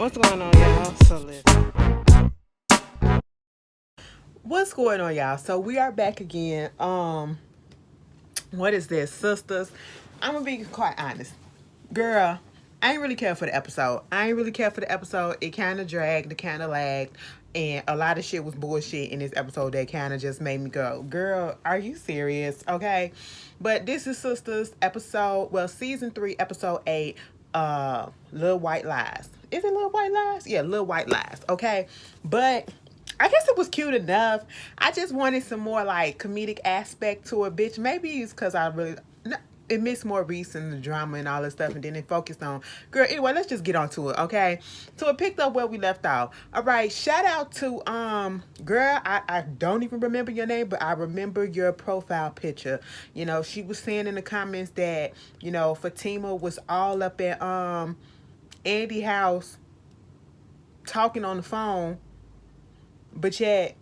What's going on, y'all? What's going on, y'all? So we are back again. What is this, sisters? I'm gonna be quite honest, girl. I ain't really care for the episode. It kind of dragged, it kind of lagged, and a lot of shit was bullshit in this episode that kind of just made me go, "Girl, are you serious?" Okay, but this is Sistas episode. Well, season 3, episode 8. Little White Lies. Is it Little White Lies? Yeah, Little White Lies. Okay, but I guess it was cute enough. I just wanted some more like comedic aspect to it, bitch. Maybe it's because I really it missed more recent the drama and all this stuff, and then it focused on girl. Anyway, let's just get on to it, okay? So it picked up where we left off. All right, shout out to girl. I don't even remember your name, but I remember your profile picture. You know, she was saying in the comments that Fatima was all up at Andy house talking on the phone, but yet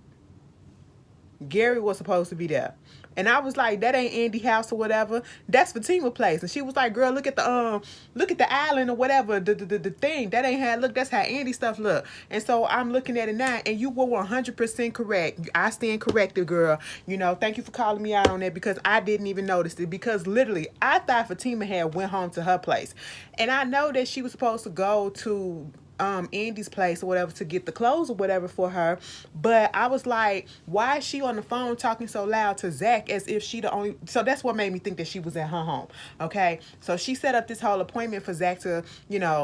Gary was supposed to be there. And I was like, that ain't Andy house or whatever. That's Fatima place. And she was like, girl, look at the island or whatever, the thing. That ain't how it look. That's how Andy stuff look. And so I'm looking at it now, and you were 100% correct. I stand corrected, girl. Thank you for calling me out on that, because I didn't even notice it. Because literally, I thought Fatima had went home to her place. And I know that she was supposed to go to Andy's place or whatever to get the clothes or whatever for her, but I was like, why is she on the phone talking so loud to Zach as if she the only? So that's what made me think that she was at her home. Okay, so she set up this whole appointment for Zach to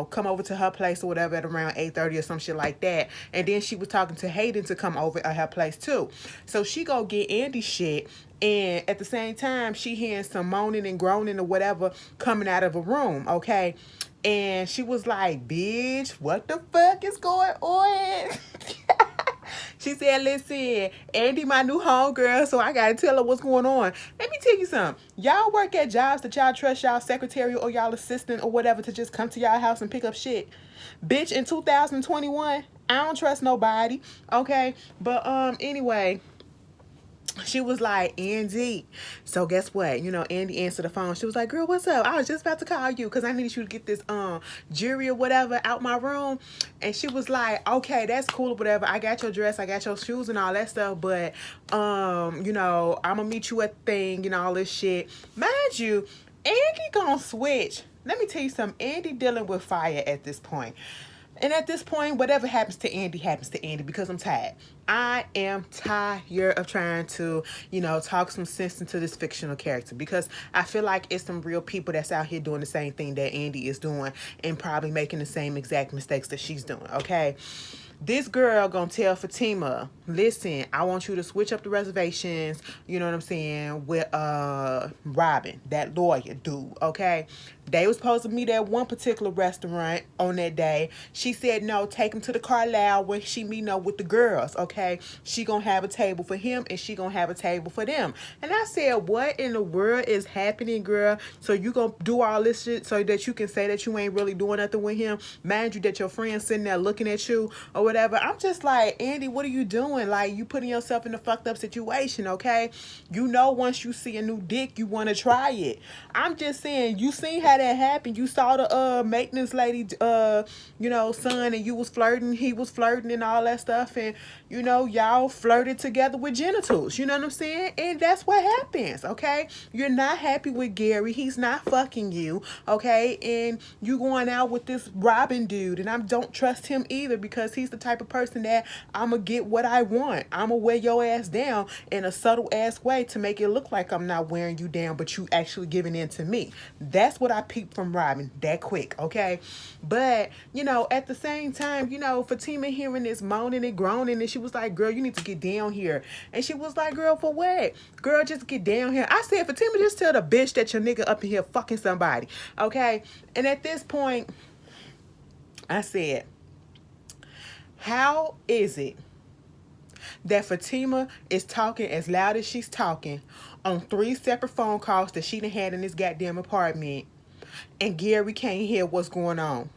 come over to her place or whatever at around 8:30 or some shit like that, and then she was talking to Hayden to come over at her place too. So she go get Andy's shit, and at the same time she hearing some moaning and groaning or whatever coming out of a room. Okay, and she was like, bitch, what the fuck is going on? She said, listen, Andy my new homegirl, so I gotta tell her what's going on. Let me tell you something. Y'all work at jobs that y'all trust y'all secretary or y'all assistant or whatever to just come to y'all house and pick up shit. Bitch, in 2021, I don't trust nobody. Okay? But anyway, she was like, Andy. So guess what? Andy answered the phone. She was like, girl, what's up? I was just about to call you because I needed you to get this jewelry or whatever out my room. And she was like, okay, that's cool or whatever. I got your dress, I got your shoes and all that stuff, but I'ma meet you at the thing and all this shit. Mind you, Andy gonna switch. Let me tell you something. Andy dealing with fire at this point. And at this point, whatever happens to Andy, because I'm tired. I am tired of trying to, talk some sense into this fictional character, because I feel like it's some real people that's out here doing the same thing that Andy is doing and probably making the same exact mistakes that she's doing, okay? This girl gonna tell Fatima, listen, I want you to switch up the reservations, you know what I'm saying, with Robin, that lawyer dude, okay? They was supposed to meet at one particular restaurant on that day. She said no, take him to the Carlisle where she meeting up with the girls, okay? She gonna have a table for him and she gonna have a table for them. And I said, what in the world is happening, girl? So you gonna do all this shit so that you can say that you ain't really doing nothing with him? Mind you that your friend's sitting there looking at you or whatever. I'm just like, Andy, what are you doing? Like, you putting yourself in a fucked up situation, okay? Once you see a new dick, you want to try it. I'm just saying, you seen how that happened. You saw the maintenance lady son, and you was flirting, he was flirting and all that stuff, and y'all flirted together with genitals, you know what I'm saying? And that's what happens, okay? You're not happy with Gary, he's not fucking you, okay? And you going out with this Robin dude, and I don't trust him either, because he's the type of person that I'ma get what I want. I'ma wear your ass down in a subtle ass way to make it look like I'm not wearing you down, but you actually giving in to me. That's what I peeped from Robin that quick, okay? But at the same time, Fatima hearing this moaning and groaning, and she was like, girl, you need to get down here. And she was like, girl, for what? Girl, just get down here. I said, Fatima, just tell the bitch that your nigga up in here fucking somebody, okay? And at this point, I said, how is it that Fatima is talking as loud as she's talking on 3 separate phone calls that she done had in this goddamn apartment, and Gary can't hear what's going on?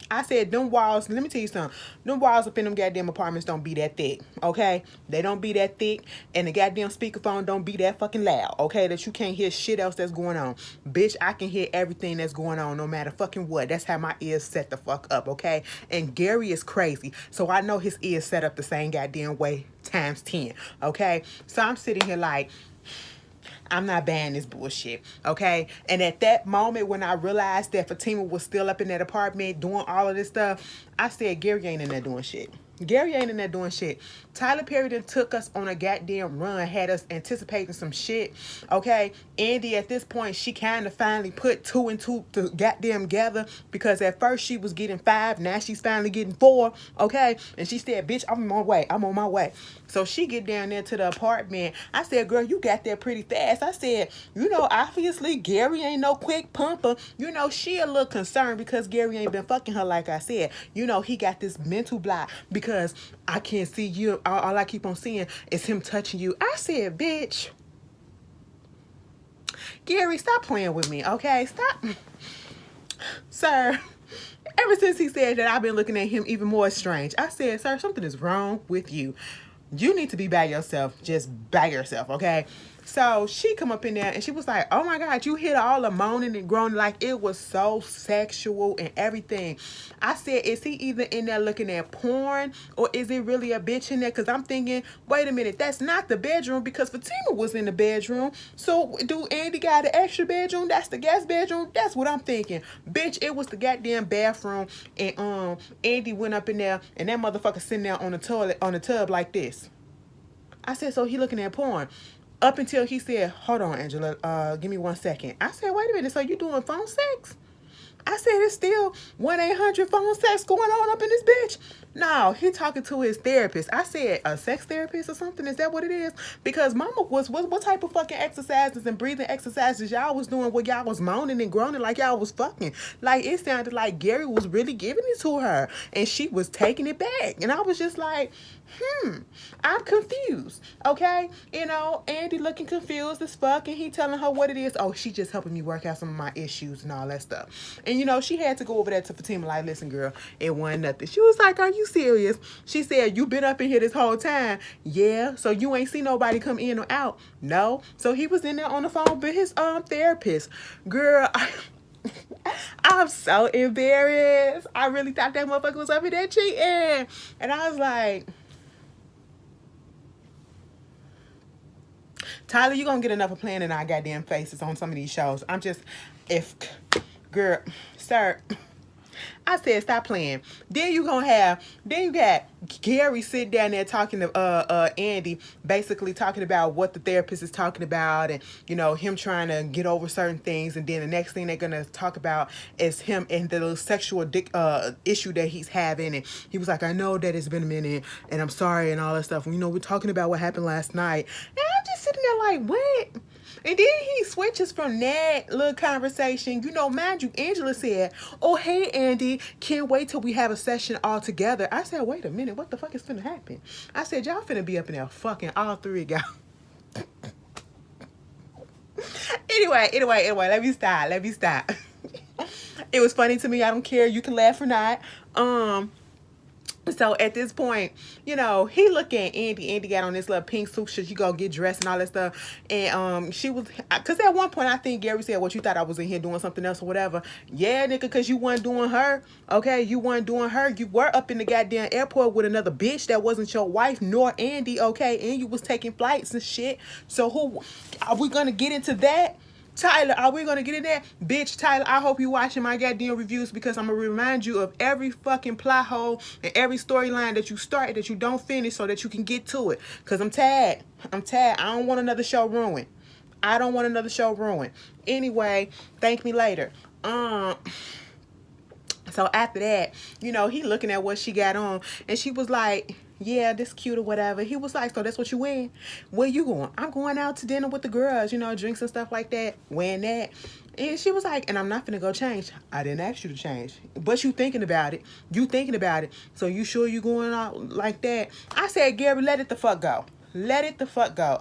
I said, them walls, let me tell you something. Them walls up in them goddamn apartments don't be that thick, okay? They don't be that thick, and the goddamn speakerphone don't be that fucking loud, okay? That you can't hear shit else that's going on. Bitch, I can hear everything that's going on no matter fucking what. That's how my ears set the fuck up, okay? And Gary is crazy, so I know his ears set up the same goddamn way times 10, okay? So I'm sitting here like, I'm not buying this bullshit, okay? And at that moment when I realized that Fatima was still up in that apartment doing all of this stuff, I said, Gary ain't in there doing shit. Gary ain't in there doing shit. Tyler Perry done took us on a goddamn run, had us anticipating some shit, okay? Andy, at this point, she kind of finally put 2 and 2 to goddamn together, because at first she was getting 5, now she's finally getting 4, okay? And she said, bitch, I'm on my way. I'm on my way. So she get down there to the apartment. I said, girl, you got there pretty fast. I said, you know, obviously Gary ain't no quick pumper. You know, she a little concerned because Gary ain't been fucking her, like I said. You know, he got this mental block because I can't see you. All I keep on seeing is him touching you. I said, bitch, Gary, stop playing with me, okay? Stop. Sir, ever since he said that, I've been looking at him even more strange. I said, sir, something is wrong with you. You need to be by yourself, just by yourself, okay? So she come up in there and she was like, oh my God, you hear all the moaning and groaning, like it was so sexual and everything. I said, is he either in there looking at porn or is it really a bitch in there? Because I'm thinking, wait a minute, that's not the bedroom, because Fatima was in the bedroom. So do Andy got an extra bedroom? That's the guest bedroom? That's what I'm thinking. Bitch, it was the goddamn bathroom, and Andy went up in there and that motherfucker sitting there on the toilet, on the tub like this. I said, so he looking at porn? Up until he said, hold on, Angela, give me 1 second. I said, wait a minute, so you doing phone sex? I said, it's still 1-800 phone sex going on up in this bitch. No, he talking to his therapist. I said, a sex therapist or something? Is that what it is? Because mama was, what type of fucking exercises and breathing exercises y'all was doing where y'all was moaning and groaning like y'all was fucking? Like, it sounded like Gary was really giving it to her and she was taking it back. And I was just like, I'm confused, okay? You know, Andy looking confused as fuck, and he telling her what it is. Oh, she just helping me work out some of my issues and all that stuff. And, you know, she had to go over there to Fatima like, listen, girl, it wasn't nothing. She was like, are you serious? She said, you been up in here this whole time? Yeah. So you ain't see nobody come in or out? No. So he was in there on the phone with his therapist. Girl, I'm so embarrassed. I really thought that motherfucker was up in there cheating. And I was like, Tyler, you gonna get enough of playing in our goddamn faces on some of these shows. I'm just, girl, sir, I said stop playing. Then you got Gary sitting down there talking to Andy, basically talking about what the therapist is talking about, and you know him trying to get over certain things, and then the next thing they're gonna talk about is him and the little sexual issue that he's having, and he was like, I know that it's been a minute, and I'm sorry and all that stuff. And, you know, we're talking about what happened last night, and I'm just sitting there like, what? And then he switches from that little conversation. You know, mind you, Angela said, oh, hey, Andy, can't wait till we have a session all together. I said, wait a minute, what the fuck is finna happen? I said, y'all finna be up in there fucking all three of y'all. Anyway, let me stop. It was funny to me. I don't care. You can laugh or not. So at this point, you know, he look at Andy. Andy got on this little pink suit. Should you go get dressed and all that stuff? And she was, because at one point I think Gary said, what, you thought I was in here doing something else or whatever? Yeah, nigga, because you weren't doing her. Okay, you weren't doing her. You were up in the goddamn airport with another bitch that wasn't your wife nor Andy. Okay, and you was taking flights and shit. So who are we gonna get into that? Tyler, are we gonna get in there? Bitch, Tyler, I hope you watching my goddamn reviews, because I'm gonna remind you of every fucking plot hole and every storyline that you start that you don't finish so that you can get to it. Because I'm tired. I don't want another show ruined. Anyway, thank me later. So after that, you know, he looking at what she got on, and she was like, yeah, this cute or whatever. He was like, so that's what you wearing? Where you going? I'm going out to dinner with the girls, you know, drinks and stuff like that, wearing that. And she was like, and I'm not finna go change. I didn't ask you to change, but you thinking about it. So you sure you going out like that? I said, Gary, let it the fuck go.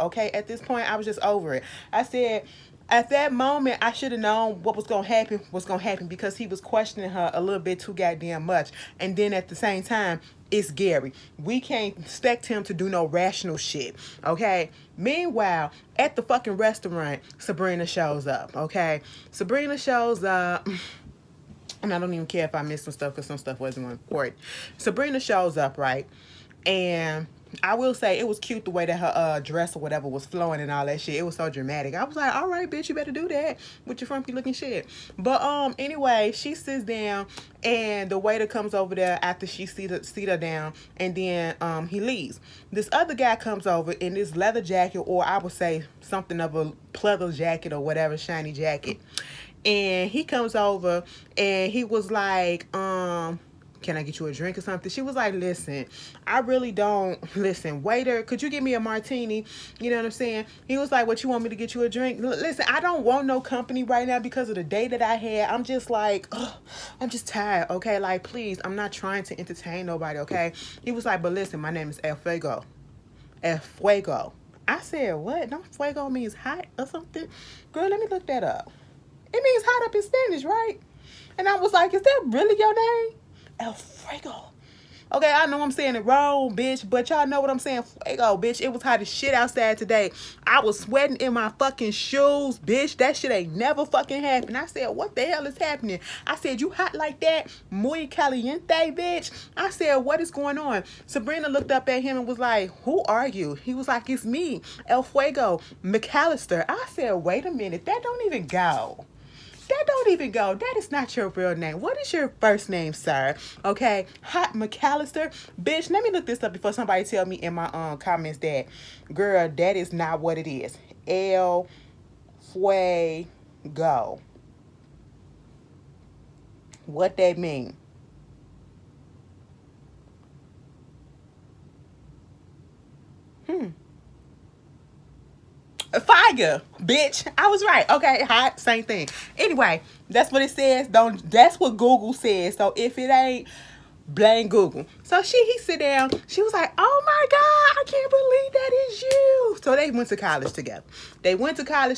Okay, at this point, I was just over it. I said, At that moment, I should have known what was gonna happen because he was questioning her a little bit too goddamn much. And then at the same time, it's Gary. We can't expect him to do no rational shit. Okay. Meanwhile, at the fucking restaurant, Sabrina shows up. Okay. Sabrina shows up. And I don't even care if I missed some stuff because some stuff wasn't important. Sabrina shows up, right? And I will say it was cute the way that her dress or whatever was flowing and all that shit. It was so dramatic. I was like, all right, bitch, you better do that with your frumpy looking shit. But anyway, she sits down and the waiter comes over there after she seat her down, and then he leaves. This other guy comes over in this leather jacket, or I would say something of a pleather jacket or whatever, shiny jacket. And he comes over and he was like, can I get you a drink or something? She was like, listen, I really don't. Listen, waiter, could you give me a martini? You know what I'm saying? He was like, what, you want me to get you a drink? Listen, I don't want no company right now because of the day that I had. I'm just like, ugh, I'm just tired, okay? Like, please, I'm not trying to entertain nobody, okay? He was like, but listen, my name is El Fuego. El Fuego. I said, what? Don't Fuego means hot or something? Girl, let me look that up. It means hot up in Spanish, right? And I was like, is that really your name? El Fuego. Okay, I know I'm saying it wrong, bitch, but y'all know what I'm saying. Fuego, bitch. It was hot as shit outside today. I was sweating in my fucking shoes, bitch. That shit ain't never fucking happened. I said, what the hell is happening? I said, you hot like that? Muy caliente, bitch. I said, what is going on? Sabrina looked up at him and was like, who are you? He was like, it's me, El Fuego, McAllister. I said, wait a minute. That don't even go. That don't even go. That is not your real name. What is your first name, sir? Okay, Hot McAllister. Bitch, let me look this up before somebody tell me in my comments that, girl, that is not what it is. El Fuego. What that mean? Fire, bitch. I was right. Okay, hot, same thing. Anyway, that's what it says. Don't. That's what Google says. So if it ain't, blame Google. So he sit down. She was like, oh my God, I can't believe that is you. So they went to college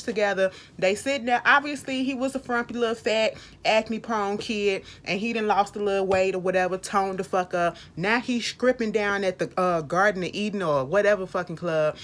together. They sitting there. Obviously, he was a frumpy little fat, acne prone kid, and he done lost a little weight or whatever, toned the fuck up. Now he's scripting down at the Garden of Eden or whatever fucking club,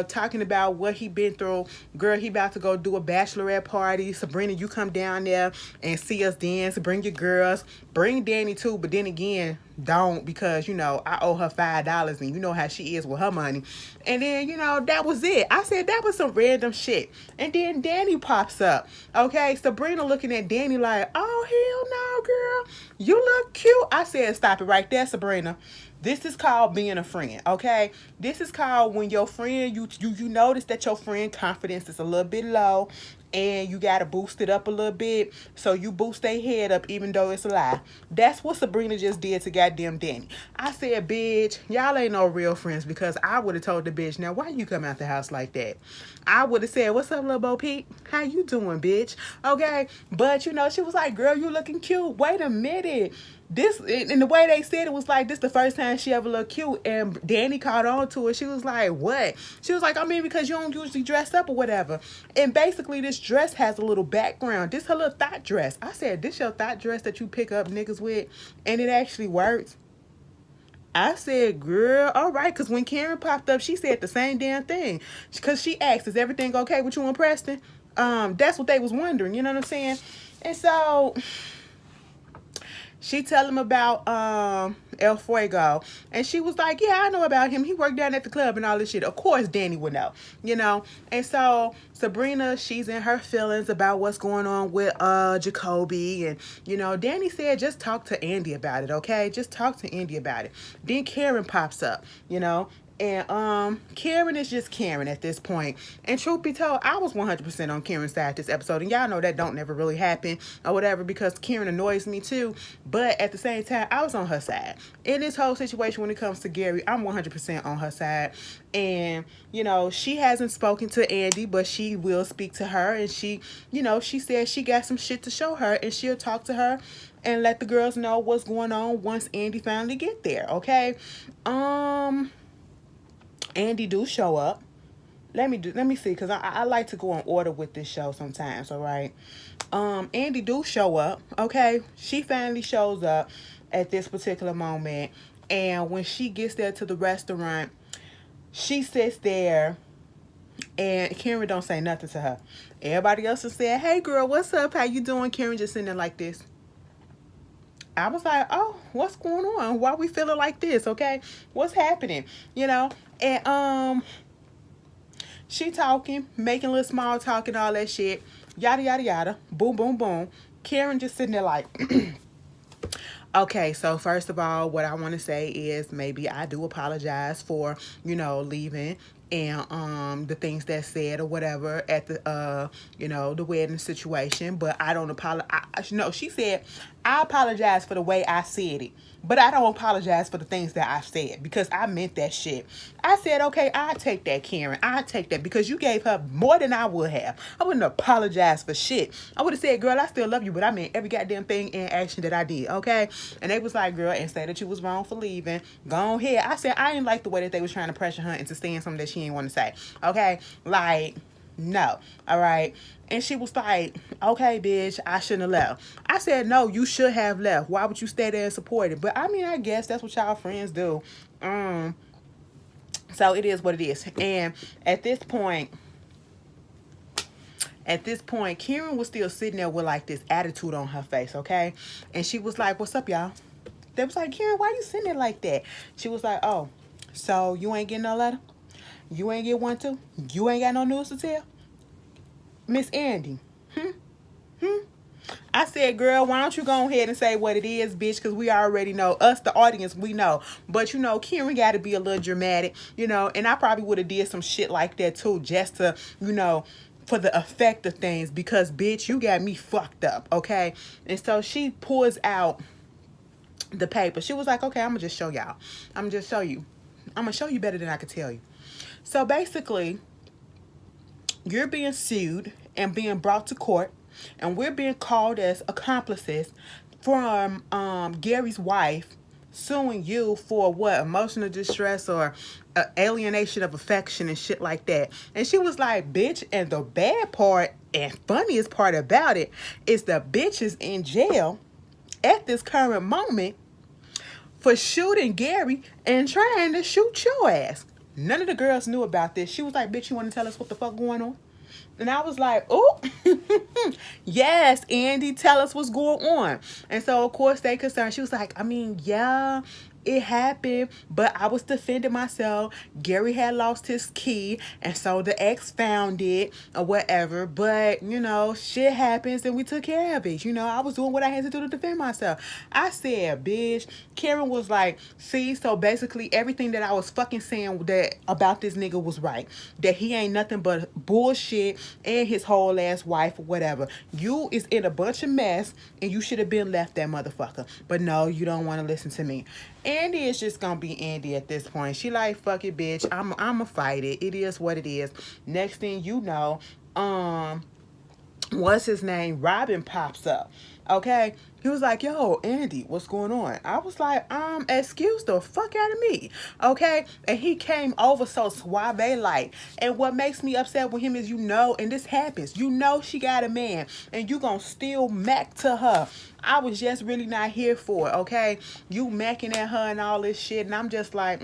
talking about what he been through. Girl, he about to go do a bachelorette party. Sabrina, you come down there and see us dance. Bring your girls. Bring Danny too, but then again, don't, because I owe her $5 and you know how she is with her money. And then that was it. I said that was some random shit. And then Danny pops up. Okay, Sabrina looking at Danny like, oh hell no, girl, you look cute. I said, stop it right there, Sabrina. This is called being a friend, okay? This is called when your friend, you notice that your friend confidence is a little bit low and you got to boost it up a little bit. So you boost their head up even though it's a lie. That's what Sabrina just did to goddamn Danny. I said, bitch, y'all ain't no real friends, because I would have told the bitch, now why you come out the house like that? I would have said, what's up, little Bo Peep? How you doing, bitch? Okay? But, she was like, girl, you looking cute. Wait a minute. This, and the way they said it was like this the first time she ever looked cute, and Danny caught on to it. She was like, what? She was like, I mean, because you don't usually dress up or whatever. And basically this dress has a little background. This her little thought dress. I said, this your thought dress that you pick up niggas with, and it actually works. I said, girl, all right, because when Karen popped up, she said the same damn thing. Because she asked, is everything okay with you and Preston? That's what they was wondering, you know what I'm saying? And so she tell him about El Fuego, and she was like, yeah, I know about him. He worked down at the club and all this shit. Of course Danny would know, And so Sabrina, she's in her feelings about what's going on with Jacoby, and Danny said, just talk to Andy about it, okay? Just talk to Andy about it. Then Karen pops up, and Karen is just Karen at this point. And truth be told, I was 100% on Karen's side this episode. And y'all know that don't never really happen or whatever, because Karen annoys me too. But at the same time, I was on her side. In this whole situation when it comes to Gary, I'm 100% on her side. And, she hasn't spoken to Andy, but she will speak to her. And she said she got some shit to show her, and she'll talk to her and let the girls know what's going on once Andy finally get there, okay? Andy do show up. let me see, because I like to go in order with this show sometimes, all right? Andy do show up, okay? She finally shows up at this particular moment. And when she gets there to the restaurant, she sits there and Karen don't say nothing to her. Everybody else is saying, hey girl, what's up? How you doing? Karen just sitting there like this. I was like, oh, what's going on? Why we feeling like this? Okay, what's happening? You know, and she talking, making a little small talk and all that shit, yada yada yada, boom boom boom. Karen just sitting there like, okay, so first of all, what I want to say is maybe I do apologize for, leaving and the things that said or whatever at the the wedding situation, but I don't apologize. No, she said I apologize for the way I said it, but I don't apologize for the things that I said because I meant that shit. I said, okay, I take that, Karen. I take that because you gave her more than I would have. I wouldn't apologize for shit. I would have said, girl, I still love you, but I meant every goddamn thing and action that I did, okay? And they was like, girl, and say that you was wrong for leaving. Go ahead. I said, I didn't like the way that they was trying to pressure her into saying something that she didn't want to say, okay? Like, no, all right? And she was like, okay, bitch, I shouldn't have left. I said, no, you should have left. Why would you stay there and support it? But I mean, I guess that's what y'all friends do. So it is what it is. And at this point, Karen was still sitting there with like this attitude on her face, okay? And she was like, what's up, y'all? They was like, Karen, why you sitting there like that? She was like, oh, so you ain't getting no letter? You ain't get one too? You ain't got no news to tell? Miss Andy, I said, girl, why don't you go ahead and say what it is, bitch, because we already know. Us, the audience, we know. But, Karen got to be a little dramatic, and I probably would have did some shit like that, too, just to, for the effect of things, because, bitch, you got me fucked up, okay? And so she pulls out the paper. She was like, okay, I'm going to just show y'all. I'm going to just show you. I'm going to show you better than I could tell you. So, basically, you're being sued and being brought to court, and we're being called as accomplices from Gary's wife suing you for what? Emotional distress or alienation of affection and shit like that. And she was like, bitch, and the bad part and funniest part about it is the bitch is in jail at this current moment for shooting Gary and trying to shoot your ass. None of the girls knew about this. She was like, bitch, you want to tell us what the fuck going on? And I was like, oh, yes, Andy, tell us what's going on. And so, of course, they concerned. She was like, I mean, yeah, it happened, but I was defending myself. Gary had lost his key, and so the ex found it or whatever. But, shit happens, and we took care of it. I was doing what I had to do to defend myself. I said, bitch. Karen was like, see, so basically everything that I was fucking saying that about this nigga was right. That he ain't nothing but bullshit and his whole ass wife or whatever. You is in a bunch of mess, and you should have been left that motherfucker. But no, you don't want to listen to me. Andy is just gonna be Andy at this point. She like, fuck it, bitch. I'ma fight it. It is what it is. Next thing you know, what's his name? Robin pops up. Okay. He was like, yo, Andy, what's going on? I was like, excuse the fuck out of me. Okay. And he came over so suave like. And what makes me upset with him is, and this happens, she got a man and you gonna still mac to her. I was just really not here for it, okay? You macking at her and all this shit, and I'm just like,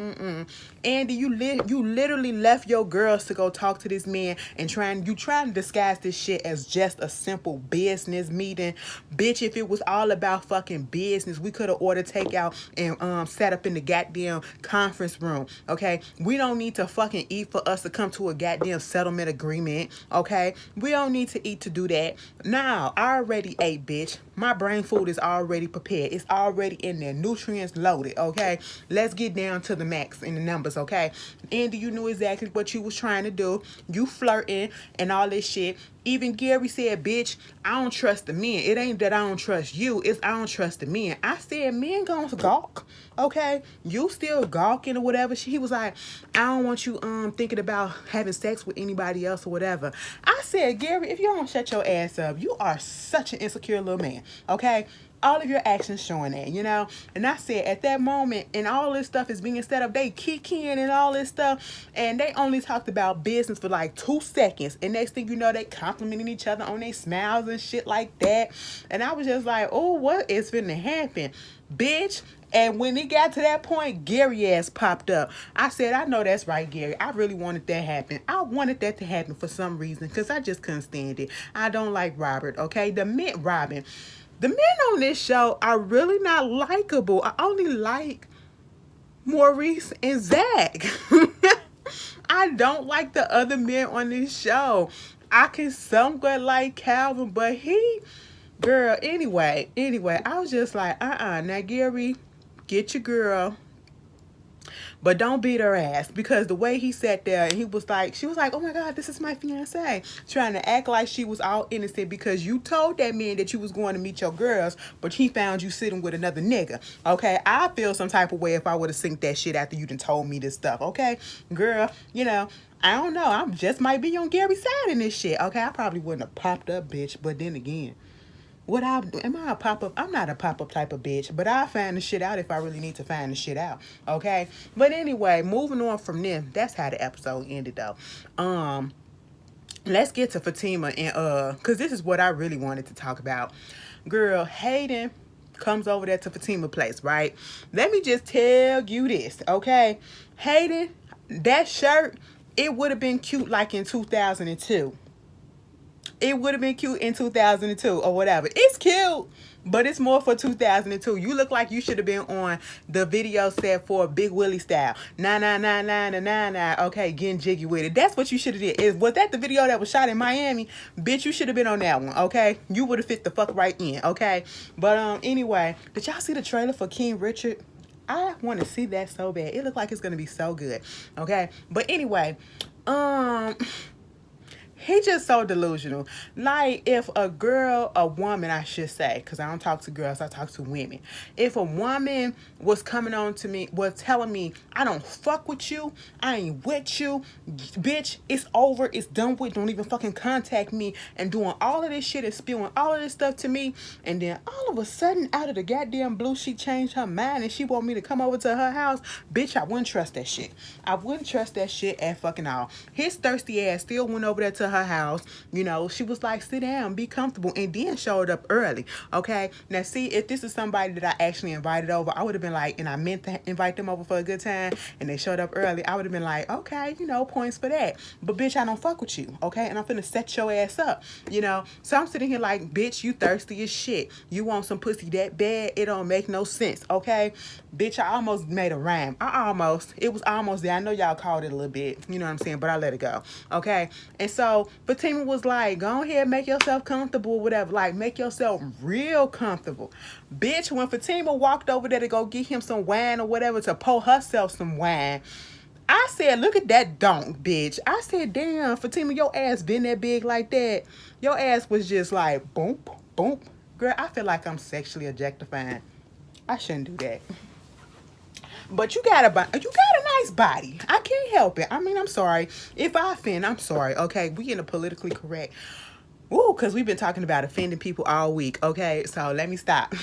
Andy, you literally left your girls to go talk to this man and trying to disguise this shit as just a simple business meeting. Bitch, if it was all about fucking business, we could have ordered takeout and sat up in the goddamn conference room, okay? We don't need to fucking eat for us to come to a goddamn settlement agreement, okay? We don't need to eat to do that. Now, I already ate, bitch. My brain food is already prepared. It's already in there. Nutrients loaded, okay? Let's get down to the max in the numbers, okay? Andy, you knew exactly what you was trying to do. You flirting and all this shit. Even Gary said, bitch, I don't trust the men. It ain't that I don't trust you. It's I don't trust the men. I said, men gonna gawk, okay? You still gawking or whatever. He was like, I don't want you thinking about having sex with anybody else or whatever. I said, Gary, if you don't shut your ass up, you are such an insecure little man, okay? All of your actions showing that, you know? And I said at that moment, and all this stuff is being set up, they kick in and all this stuff, and they only talked about business for like 2 seconds. And next thing you know, they complimenting each other on their smiles and shit like that. And I was just like, oh, what is finna happen? Bitch. And when it got to that point, Gary ass popped up. I said, I know that's right, Gary. I really wanted that to happen. I wanted that to happen for some reason because I just couldn't stand it. I don't like Robert, okay? The men on this show are really not likable. I only like Maurice and Zach. I don't like the other men on this show. I can somewhat like Calvin, but girl, anyway, I was just like, now Gary, get your girl, but don't beat her ass, because the way he sat there and she was like, oh my God, this is my fiance, trying to act like she was all innocent because you told that man that you was going to meet your girls, but he found you sitting with another nigga. Okay, I feel some type of way if I would have synced that shit after you done told me this stuff. Okay, girl, I don't know. I just might be on Gary's side in this shit. Okay, I probably wouldn't have popped up, bitch. But then again, am I a pop-up? I'm not a pop-up type of bitch, but I'll find the shit out if I really need to find the shit out. Okay? But anyway, moving on from them, that's how the episode ended though. Let's get to Fatima and cause this is what I really wanted to talk about. Girl, Hayden comes over there to Fatima place, right? Let me just tell you this, okay? Hayden, that shirt, it would have been cute like in 2002. It would have been cute in 2002 or whatever. It's cute, but it's more for 2002. You look like you should have been on the video set for Big Willie style. Nah, nah, nah, nah, nah, nah, nah. Okay, getting jiggy with it. That's what you should have did. Was that the video that was shot in Miami? Bitch, you should have been on that one, okay? You would have fit the fuck right in, okay? But anyway, did y'all see the trailer for King Richard? I want to see that so bad. It looked like it's gonna be so good, okay? But anyway, he just so delusional. Like, if a woman, I should say, because I don't talk to girls, I talk to women. If a woman was coming on to me, was telling me, I don't fuck with you, I ain't with you, bitch, it's over, it's done with, don't even fucking contact me, and doing all of this shit and spewing all of this stuff to me, and then all of a sudden, out of the goddamn blue, she changed her mind and she want me to come over to her house, bitch, I wouldn't trust that shit. I wouldn't trust that shit at fucking all. His thirsty ass still went over there to her house. She was like, sit down, be comfortable, and then showed up early. Okay, now see, if this is somebody that I actually invited over, I would have been like, and I meant to invite them over for a good time, and they showed up early, I would have been like, okay, points for that. But bitch, I don't fuck with you, okay, and I'm finna set your ass up, so I'm sitting here like, bitch, you thirsty as shit, you want some pussy that bad, it don't make no sense. Okay, bitch, I almost made a rhyme. It was almost there. I know y'all called it a little bit, you know what I'm saying, but I let it go. Okay, and so Fatima was like, go ahead, make yourself comfortable, whatever. Like, make yourself real comfortable. Bitch, when Fatima walked over there to go get him some wine or whatever, to pour herself some wine, I said, look at that donk, bitch. I said, damn, Fatima, your ass been that big like that. Your ass was just like, boom, boom. Girl, I feel like I'm sexually objectifying. I shouldn't do that. But you got a nice body. I can't help it. I mean, I'm sorry. If I offend, I'm sorry. Okay, we in a politically correct. Ooh, because we've been talking about offending people all week. Okay, so let me stop.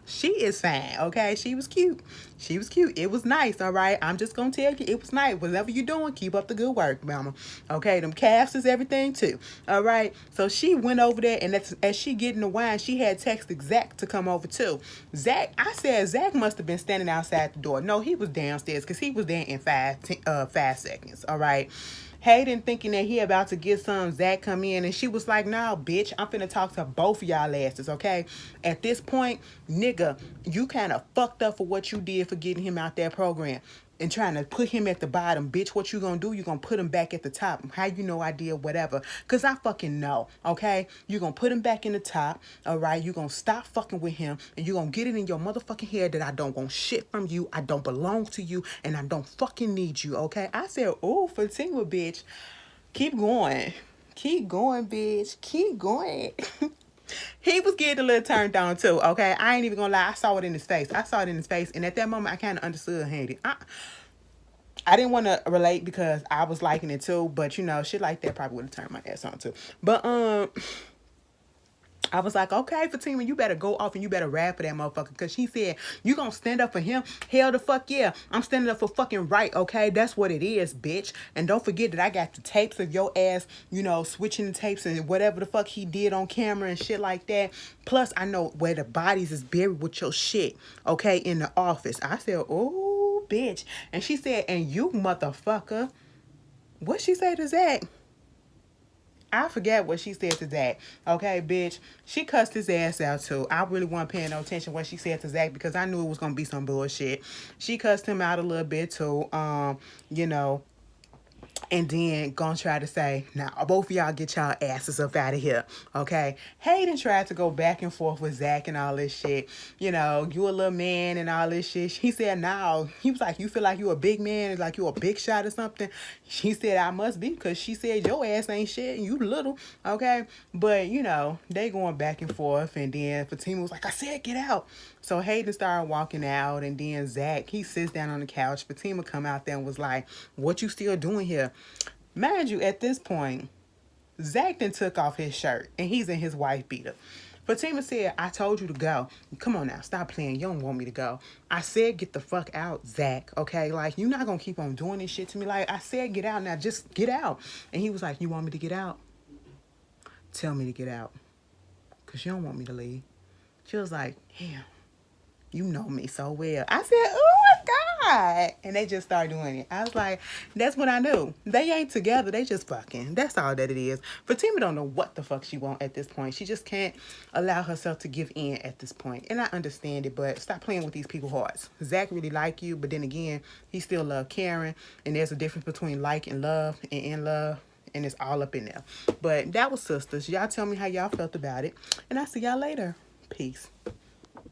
She is fine. Okay, she was cute. It was nice. All right, I'm just gonna tell you, it was nice. Whatever you doing, keep up the good work, mama. Okay, them calves is everything too. All right, so she went over there, and as she getting the wine, she had texted Zach to come over too. I said Zach must have been standing outside the door. No, he was downstairs because he was there in 5 seconds. All right. Hayden thinking that he about to get some, Zach come in, and she was like, nah, bitch, I'm finna talk to both of y'all asses, okay? At this point, nigga, you kind of fucked up for what you did for getting him out that program and trying to put him at the bottom. Bitch, what you gonna do? You gonna put him back at the top. How you know I did whatever? Because I fucking know, okay? You gonna put him back in the top, all right? You gonna stop fucking with him, and you gonna get it in your motherfucking head that I don't want shit from you, I don't belong to you, and I don't fucking need you, okay? I said, oh, Fatima, bitch, keep going. Keep going, bitch. Keep going. He was getting a little turned on too, okay? I ain't even gonna lie. I saw it in his face. And at that moment, I kind of understood Handy. I didn't want to relate because I was liking it too, but shit like that probably would have turned my ass on too. But I was like, okay, Fatima, you better go off and you better rap for that motherfucker. Because she said, you gonna stand up for him? Hell the fuck yeah. I'm standing up for fucking right, okay? That's what it is, bitch. And don't forget that I got the tapes of your ass, you know, switching the tapes and whatever the fuck he did on camera and shit like that. Plus, I know where the bodies is buried with your shit, okay, in the office. I said, oh, bitch. And she said, and you motherfucker. What she say to Zach? I forget what she said to Zach. Okay, bitch. She cussed his ass out too. I really wasn't paying no attention what she said to Zach because I knew it was gonna be some bullshit. She cussed him out a little bit too. You know, and then gonna try to say, now both of y'all get y'all asses up out of here, okay? Hayden tried to go back and forth with Zach and all this shit. You know, you a little man and all this shit. He said, no. He was like, you feel like you a big man, like you a big shot or something? She said, I must be, because she said your ass ain't shit and you little, okay? But, you know, they going back and forth, and then Fatima was like, I said get out. So Hayden started walking out, and then Zach, he sits down on the couch. Fatima come out there and was like, what you still doing here? Mind you, at this point, Zach then took off his shirt, and he's in his wife beater. Fatima said, I told you to go. Come on now, stop playing. You don't want me to go. I said get the fuck out, Zach, okay? Like, you're not going to keep on doing this shit to me. Like, I said get out now. Just get out. And he was like, you want me to get out? Tell me to get out. Because you don't want me to leave. She was like, damn. You know me so well. I said, oh my God. And they just started doing it. I was like, that's what I knew. They ain't together. They just fucking. That's all that it is. Fatima don't know what the fuck she want at this point. She just can't allow herself to give in at this point. And I understand it, but stop playing with these people's hearts. Zach really like you, but then again, he still love Karen. And there's a difference between like and love and in love. And it's all up in there. But that was Sistas. Y'all tell me how y'all felt about it. And I'll see y'all later. Peace.